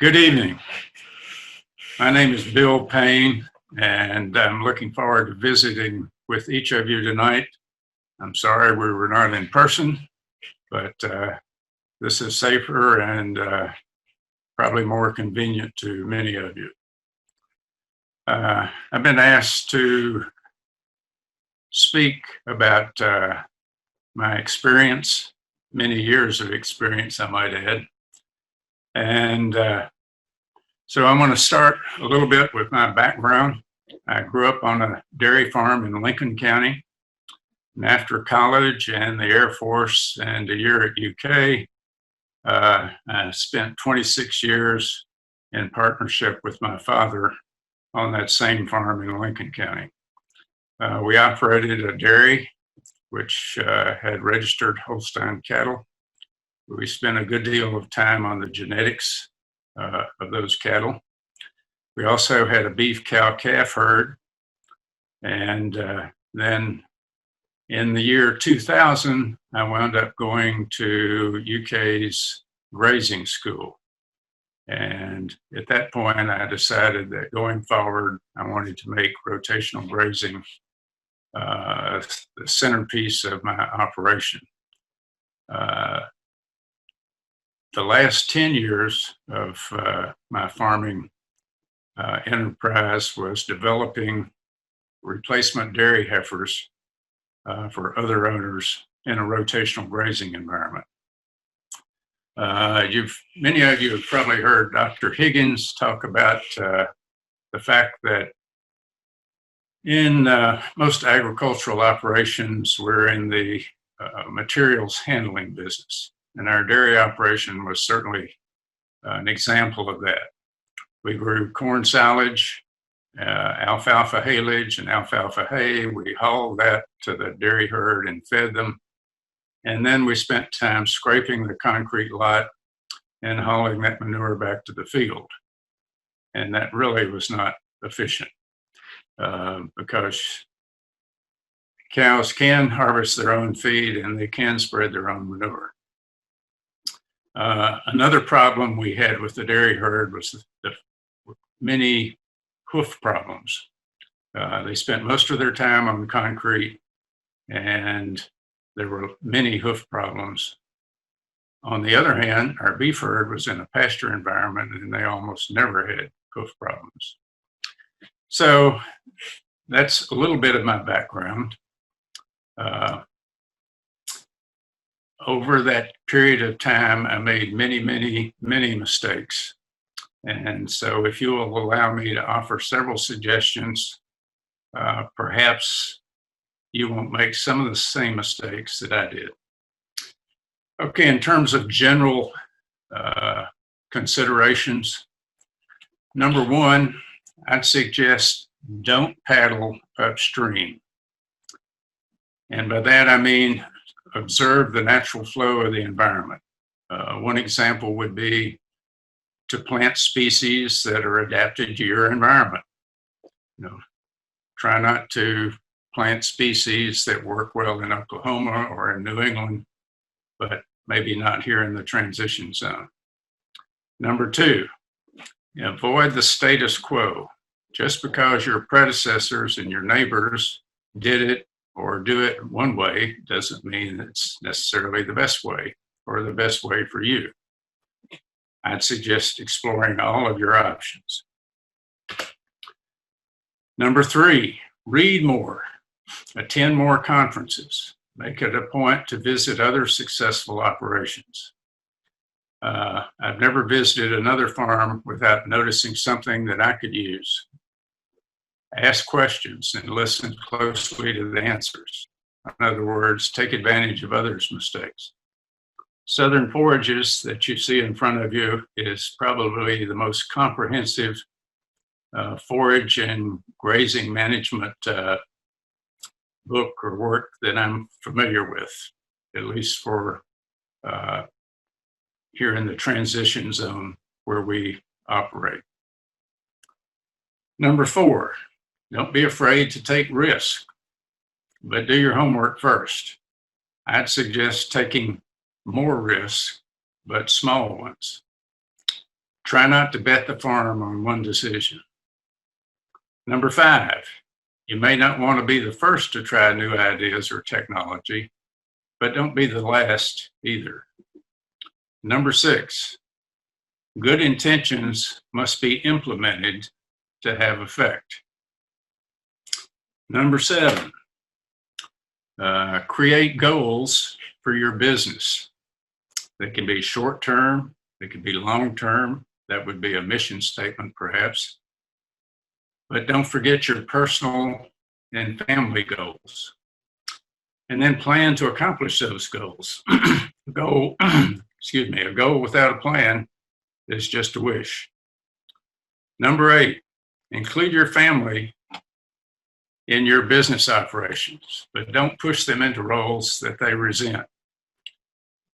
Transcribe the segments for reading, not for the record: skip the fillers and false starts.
Good evening. My name is Bill Payne, and I'm looking forward to visiting with each of you tonight. I'm sorry we were not in person, but this is safer and probably more convenient to many of you. I've been asked to speak about my experience, many years of experience, I might add. And so I'm going to start a little bit with my background. I grew up on a dairy farm in Lincoln County. And after college and the Air Force and a year at UK, I spent 26 years in partnership with my father on that same farm in Lincoln County. We operated a dairy which had registered Holstein cattle. We spent a good deal of time on the genetics of those cattle. We also had a beef cow calf herd. And then in the year 2000, I wound up going to UK's grazing school. And at that point, I decided that going forward, I wanted to make rotational grazing the centerpiece of my operation. The last 10 years of my farming enterprise was developing replacement dairy heifers for other owners in a rotational grazing environment. Many of you have probably heard Dr. Higgins talk about the fact that in most agricultural operations, we're in the materials handling business. And our dairy operation was certainly an example of that. We grew corn silage, alfalfa haylage, and alfalfa hay. We hauled that to the dairy herd and fed them. And then we spent time scraping the concrete lot and hauling that manure back to the field. And that really was not efficient because cows can harvest their own feed and they can spread their own manure. Another problem we had with the dairy herd was the many hoof problems. They spent most of their time on concrete, and there were many hoof problems. On the other hand, our beef herd was in a pasture environment, and they almost never had hoof problems. So that's a little bit of my background. Over that period of time, I made many mistakes. And so if you will allow me to offer several suggestions, perhaps you won't make some of the same mistakes that I did. Okay, in terms of general considerations, number one, I'd suggest don't paddle upstream. And by that I mean observe the natural flow of the environment. One example would be to plant species that are adapted to your environment. Try not to plant species that work well in Oklahoma or in New England, but maybe not here in the transition zone. Number two, avoid the status quo. Just because your predecessors and your neighbors did it or do it one way doesn't mean it's necessarily the best way or the best way for you. I'd suggest exploring all of your options. Number three, read more, attend more conferences, make it a point to visit other successful operations. I've never visited another farm without noticing something that I could use. Ask questions and listen closely to the answers. In other words, take advantage of others' mistakes. Southern Forages that you see in front of you is probably the most comprehensive forage and grazing management book or work that I'm familiar with, at least for here in the transition zone where we operate. Number four, don't be afraid to take risks, but do your homework first. I'd suggest taking more risks, but small ones. Try not to bet the farm on one decision. Number 5, you may not want to be the first to try new ideas or technology, but don't be the last either. Number 6, good intentions must be implemented to have effect. Number 7, create goals for your business. They can be short-term, they can be long-term. That would be a mission statement, perhaps. But don't forget your personal and family goals. And then plan to accomplish those goals. A goal without a plan is just a wish. Number 8, include your family in your business operations, but don't push them into roles that they resent.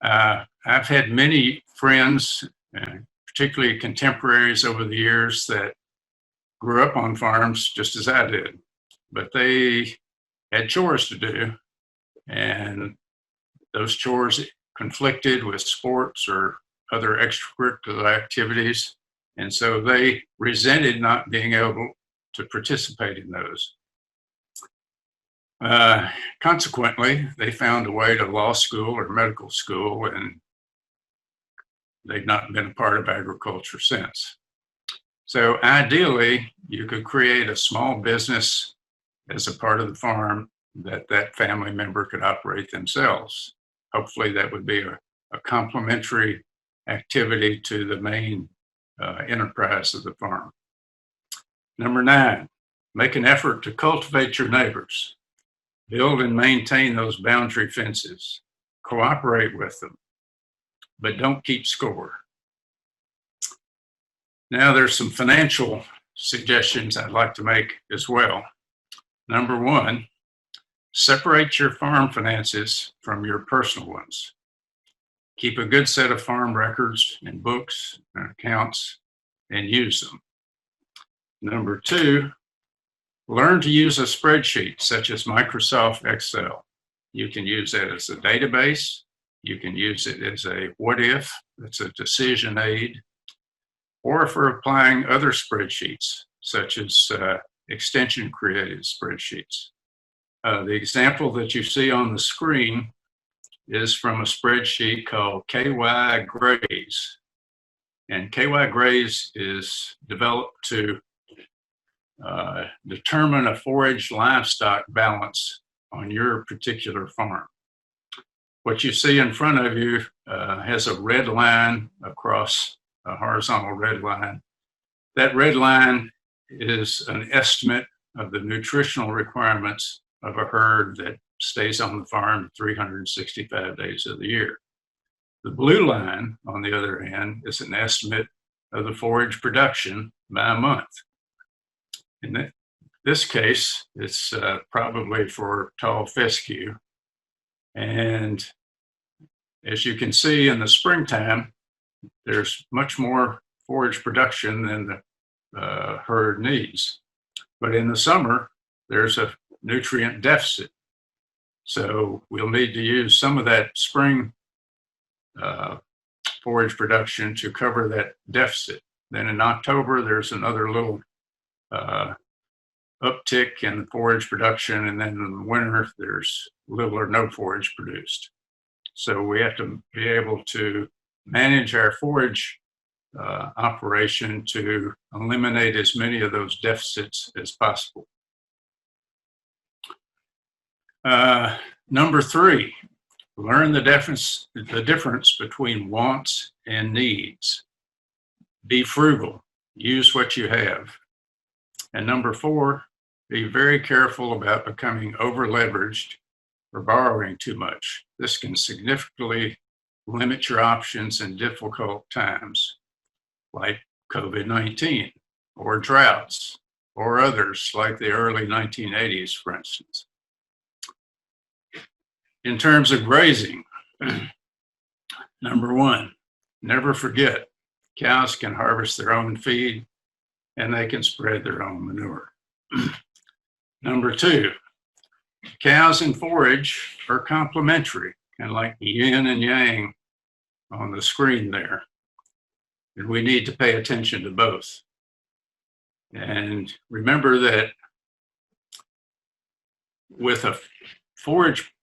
I've had many friends, particularly contemporaries over the years, that grew up on farms just as I did, but they had chores to do, and those chores conflicted with sports or other extracurricular activities, and so they resented not being able to participate in those. Consequently, they found a way to law school or medical school, and they've not been a part of agriculture since. So ideally, you could create a small business as a part of the farm that family member could operate themselves. Hopefully that would be a complementary activity to the main enterprise of the farm. Number 9, make an effort to cultivate your neighbors. Build and maintain those boundary fences. Cooperate with them, but don't keep score. Now there's some financial suggestions I'd like to make as well. Number 1, separate your farm finances from your personal ones. Keep a good set of farm records and books and accounts and use them. Number 2, learn to use a spreadsheet such as Microsoft Excel. You can use that as a database. You can use it as a what if, it's a decision aid, or for applying other spreadsheets such as extension created spreadsheets. The example that you see on the screen is from a spreadsheet called KY Grays. And KY Grays is developed to determine a forage livestock balance on your particular farm. What you see in front of you has a red line across a horizontal red line. That red line is an estimate of the nutritional requirements of a herd that stays on the farm 365 days of the year. The blue line, on the other hand, is an estimate of the forage production by a month. In this case, it's probably for tall fescue. And as you can see in the springtime, there's much more forage production than the herd needs. But in the summer, there's a nutrient deficit. So we'll need to use some of that spring forage production to cover that deficit. Then in October, there's another little uptick in forage production, and then in the winter, there's little or no forage produced. So we have to be able to manage our forage operation to eliminate as many of those deficits as possible. Number 3, learn the difference between wants and needs. Be frugal, use what you have. And number 4, be very careful about becoming over-leveraged or borrowing too much. This can significantly limit your options in difficult times, like COVID-19 or droughts or others like the early 1980s, for instance. In terms of grazing, number 1, never forget, cows can harvest their own feed and they can spread their own manure. Number 2, cows and forage are complementary, kind of like yin and yang on the screen there. And we need to pay attention to both. And remember that with a forage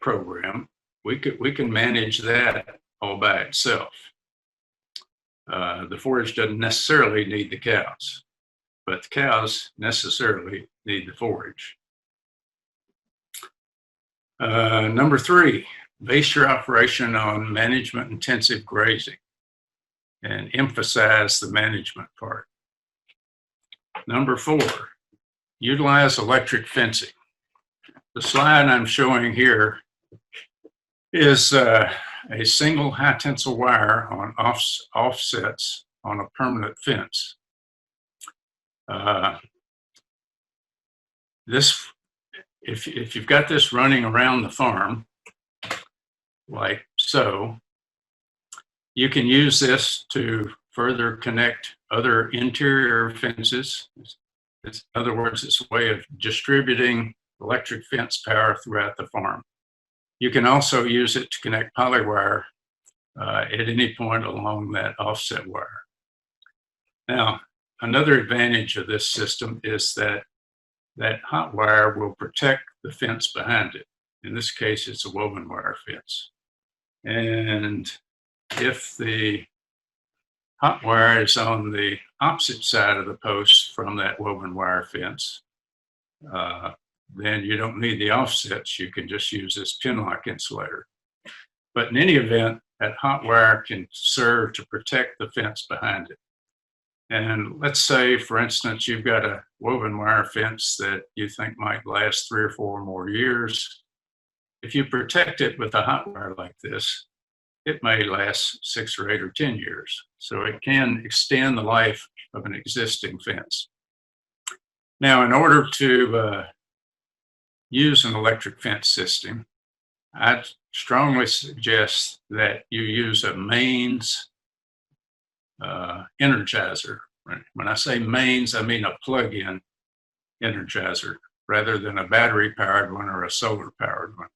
program, we can manage that all by itself. The forage doesn't necessarily need the cows, but the cows necessarily need the forage. Number 3, base your operation on management intensive grazing and emphasize the management part. Number 4, utilize electric fencing. The slide I'm showing here is a single high tensile wire on offsets on a permanent fence. If you've got this running around the farm, like so, you can use this to further connect other interior fences. In other words, it's a way of distributing electric fence power throughout the farm. You can also use it to connect polywire at any point along that offset wire. Now, another advantage of this system is that hot wire will protect the fence behind it. In this case, it's a woven wire fence. And if the hot wire is on the opposite side of the post from that woven wire fence, then you don't need the offsets. You can just use this pin-lock insulator. But in any event, that hot wire can serve to protect the fence behind it. And let's say, for instance, you've got a woven wire fence that you think might last 3 or 4 more years. If you protect it with a hot wire like this, it may last 6 or 8 or 10 years. So it can extend the life of an existing fence. Now, in order to use an electric fence system, I'd strongly suggest that you use a mains energizer. When I say mains, I mean a plug-in energizer rather than a battery-powered one or a solar-powered one.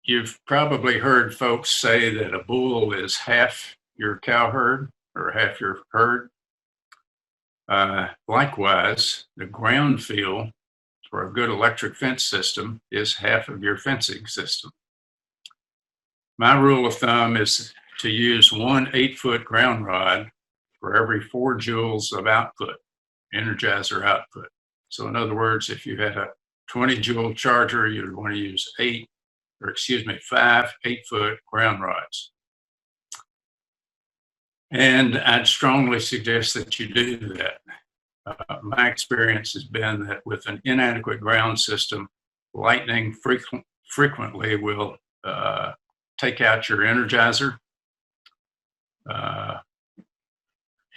You've probably heard folks say that a bull is half your cow herd or half your herd. Likewise, the ground feel for a good electric fence system is half of your fencing system. My rule of thumb is to use 1 8-foot ground rod for every 4 joules of output, energizer output. So in other words, if you had a 20 joule charger, you'd want to use 5 8-foot ground rods. And I'd strongly suggest that you do that. My experience has been that with an inadequate ground system, lightning frequently will take out your energizer.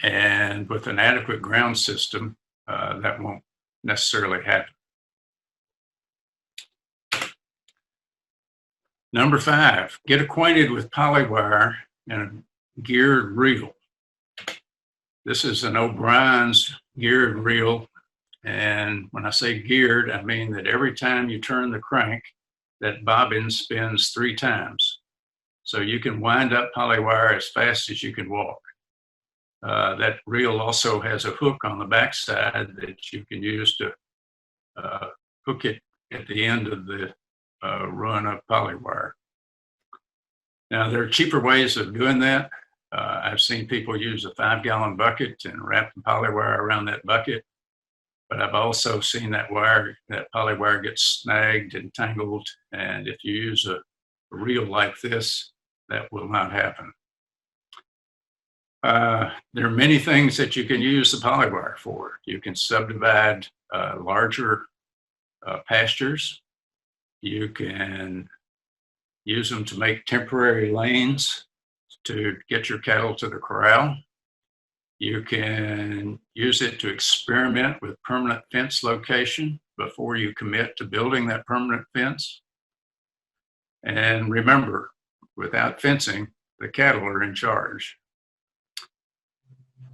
And with an adequate ground system, that won't necessarily happen. Number 5, get acquainted with Polywire and a geared reel. This is an O'Brien's geared reel. And when I say geared, I mean that every time you turn the crank, that bobbin spins 3 times. So you can wind up polywire as fast as you can walk. That reel also has a hook on the backside that you can use to hook it at the end of the run of polywire. Now, there are cheaper ways of doing that. I've seen people use a 5-gallon bucket and wrap the polywire around that bucket. But I've also seen that polywire get snagged and tangled. And if you use a reel like this, that will not happen. There are many things that you can use the polywire for. You can subdivide larger pastures. You can use them to make temporary lanes to get your cattle to the corral. You can use it to experiment with permanent fence location before you commit to building that permanent fence. And remember, without fencing, the cattle are in charge.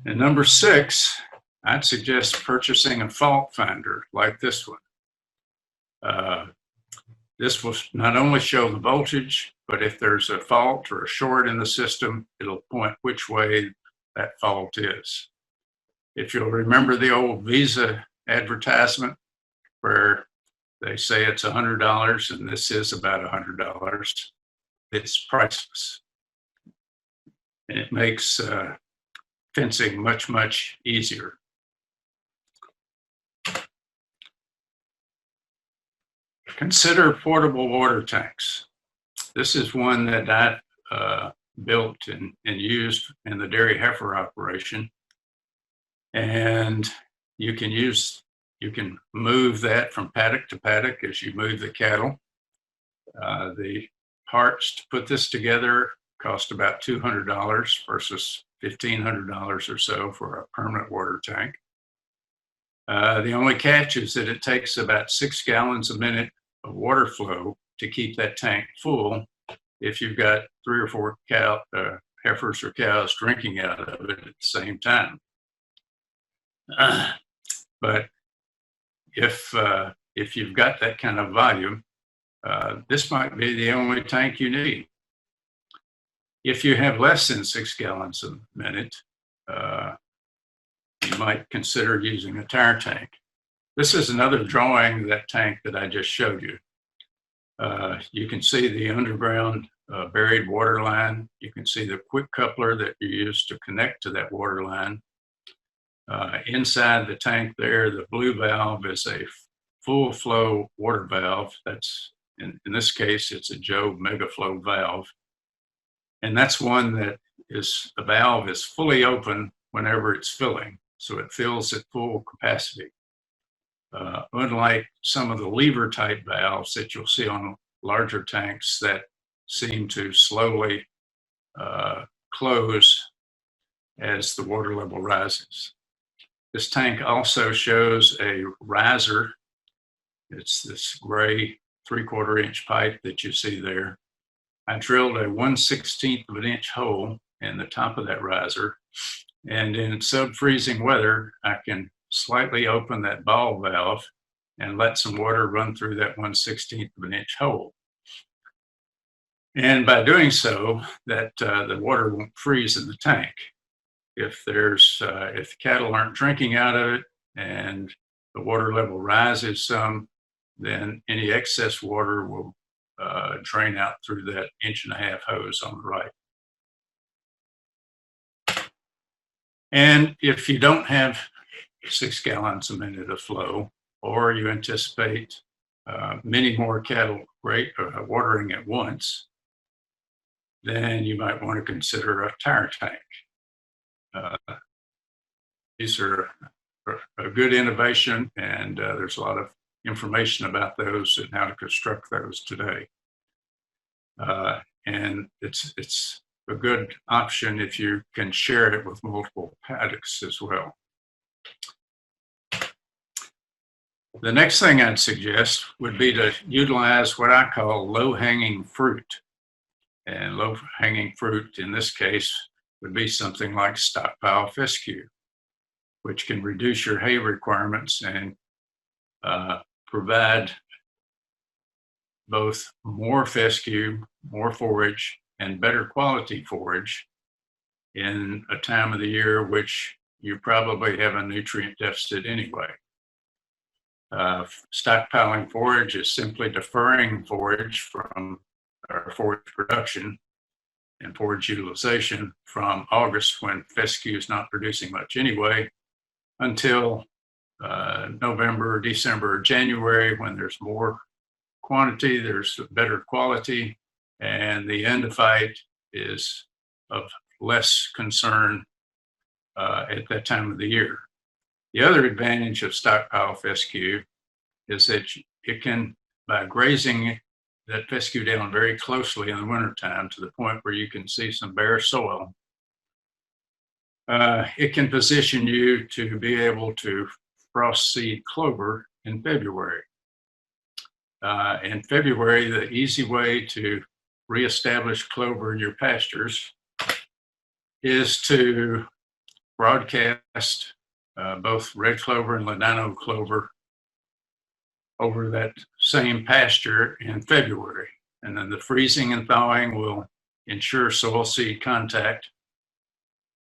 And number 6, I'd suggest purchasing a fault finder like this one. This will not only show the voltage, but if there's a fault or a short in the system, it'll point which way that fault is. If you'll remember the old Visa advertisement where they say it's $100 and this is about $100, it's priceless. And it makes fencing much, much easier. Consider portable water tanks. This is one that I built and used in the dairy heifer operation. And you can move that from paddock to paddock as you move the cattle. The parts to put this together cost about $200 versus $1,500 or so for a permanent water tank. The only catch is that it takes about 6 gallons a minute of water flow to keep that tank full if you've got 3 or 4 heifers or cows drinking out of it at the same time. But if you've got that kind of volume, this might be the only tank you need. If you have less than 6 gallons a minute, you might consider using a tire tank. This is another drawing of that tank that I just showed you. You can see the underground buried water line. You can see the quick coupler that you use to connect to that water line. Inside the tank there, the blue valve is a full flow water valve. That's, in this case, it's a Joe Megaflow valve. And that's one that the valve is fully open whenever it's filling. So it fills at full capacity. Unlike some of the lever type valves that you'll see on larger tanks that seem to slowly close as the water level rises. This tank also shows a riser. It's this gray 3/4 inch pipe that you see there. I drilled a 1/16 of an inch hole in the top of that riser. And in sub-freezing weather, I can slightly open that ball valve and let some water run through that 1/16 of an inch hole. And by doing so, that the water won't freeze in the tank. If the cattle aren't drinking out of it and the water level rises some, then any excess water will drain out through that 1.5-inch hose on the right. And if you don't have 6 gallons a minute of flow, or you anticipate many more cattle watering at once, then you might want to consider a tire tank. These are a good innovation, and there's a lot of information about those and how to construct those today. And it's a good option if you can share it with multiple paddocks as well. The next thing I'd suggest would be to utilize what I call low-hanging fruit. And low-hanging fruit in this case would be something like stockpile fescue, which can reduce your hay requirements and provide both more fescue, more forage, and better quality forage in a time of the year which you probably have a nutrient deficit anyway. Stockpiling forage is simply deferring forage from our forage production and forage utilization from August, when fescue is not producing much anyway, until November, December, or January, when there's more quantity, there's better quality, and the endophyte is of less concern at that time of the year. The other advantage of stockpile fescue is that it can, by grazing that fescue down very closely in the wintertime to the point where you can see some bare soil, it can position you to be able to frost seed clover in February. In February, the easy way to reestablish clover in your pastures is to broadcast both red clover and ladino clover over that same pasture in February. And then the freezing and thawing will ensure soil seed contact.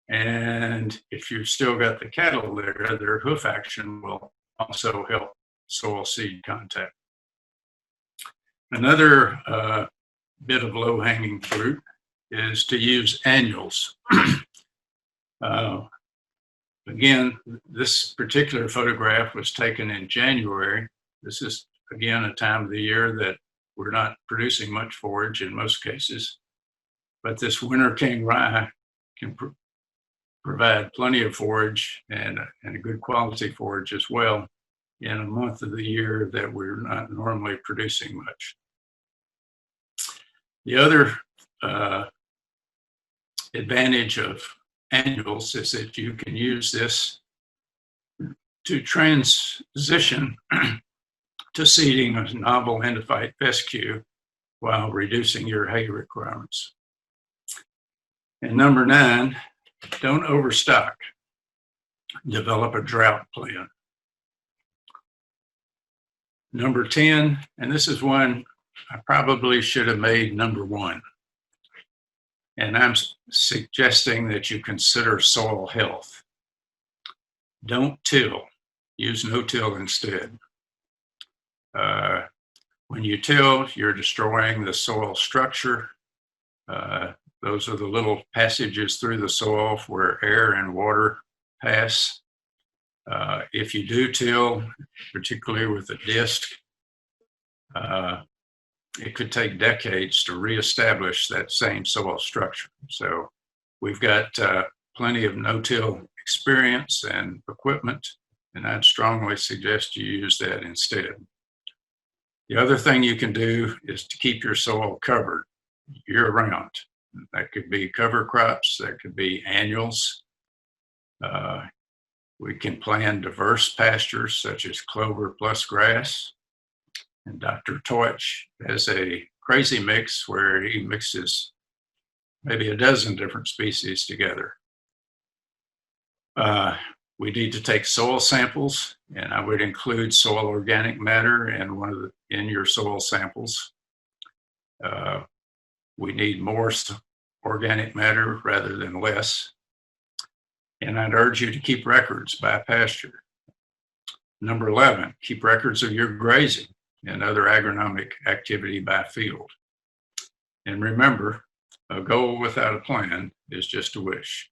And if you've still got the cattle there, their hoof action will also help soil seed contact. Another bit of low-hanging fruit is to use annuals. Again, this particular photograph was taken in January. This is, again, a time of the year that we're not producing much forage in most cases, but this winter king rye can provide plenty of forage and a good quality forage as well in a month of the year that we're not normally producing much. The other advantage of annuals is that you can use this to transition to seeding a novel endophyte fescue while reducing your hay requirements. And number 9, don't overstock. Develop a drought plan. Number 10, and this is one I probably should have made number 1. And I'm suggesting that you consider soil health. Don't till. Use no-till instead. When you till, you're destroying the soil structure. Those are the little passages through the soil where air and water pass. If you do till, particularly with a disc, it could take decades to reestablish that same soil structure. So we've got plenty of no-till experience and equipment, and I'd strongly suggest you use that instead. The other thing you can do is to keep your soil covered year-round. That could be cover crops, that could be annuals. We can plant diverse pastures such as clover plus grass. And Dr. Teutsch has a crazy mix where he mixes maybe a dozen different species together. We need to take soil samples, and I would include soil organic matter in your soil samples. We need more organic matter rather than less. And I'd urge you to keep records by pasture. Number 11, keep records of your grazing and other agronomic activity by field. And remember, a goal without a plan is just a wish.